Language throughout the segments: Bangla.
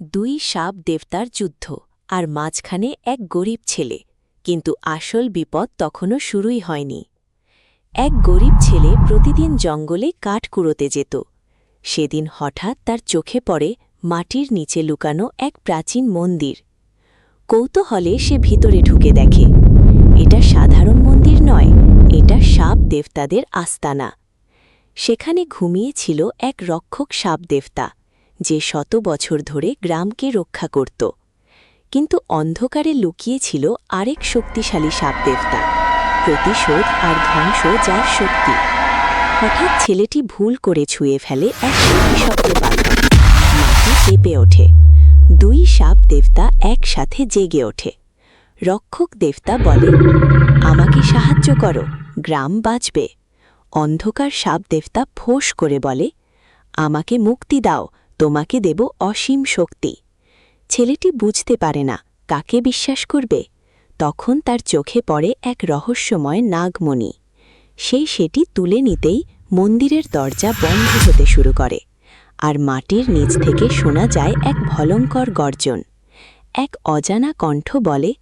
দুই সাপ দেবতার যুদ্ধ, আর মাঝখানে এক গরিব ছেলে। কিন্তু আসল বিপদ তখনও শুরুই হয়নি। এক গরিব ছেলে প্রতিদিন জঙ্গলে কাঠ কুড়োতে যেত। সেদিন হঠাৎ তার চোখে পড়ে মাটির নিচে লুকানো এক প্রাচীন মন্দির। কৌতূহলে সে ভিতরে ঢুকে দেখে, এটা সাধারণ মন্দির নয়, এটা সাপ দেবতাদের আস্তানা। সেখানে ঘুমিয়েছিল এক রক্ষক সাপ দেবতা, যে শত বছর ধরে গ্রামকে রক্ষা করত। কিন্তু অন্ধকারে লুকিয়েছিল আরেক শক্তিশালী সাপ দেবতা, প্রতিশোধ আর ধ্বংস যার শক্তি। হঠাৎ ছেলেটি ভুল করে ছুঁয়ে ফেলে এক অভিশপ্ত বাধা। মাটি কেঁপে ওঠে। দুই সাপ দেবতা একসাথে জেগে ওঠে। রক্ষক দেবতা বলে, আমাকে সাহায্য করো, গ্রাম বাঁচবে। অন্ধকার সাপ দেবতা ফোঁস করে বলে, আমাকে মুক্তি দাও, তোমাকে দেব অসীম শক্তি। ছেলেটি বুঝতে পারে না কাকে বিশ্বাস করবে। তখন তার চোখে পড়ে এক রহস্যময় নাগমণি। সেটি তুলে নিতেই মন্দিরের দরজা বন্ধ হতে শুরু করে, আর মাটির নিচ থেকে শোনা যায় এক ভয়ঙ্কর গর্জন। এক অজানা কণ্ঠ বলে,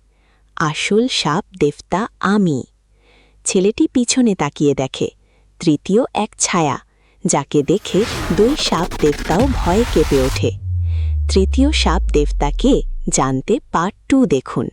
আসল সাপ দেবতা আমি। ছেলেটি পিছনে তাকিয়ে দেখে তৃতীয় এক ছায়া, যাকে দেখে দুই সাপ দেবতাও ভয়ে কেঁপে ওঠে। তৃতীয় সাপ দেবতা কে জানতে পার্ট 2 দেখুন।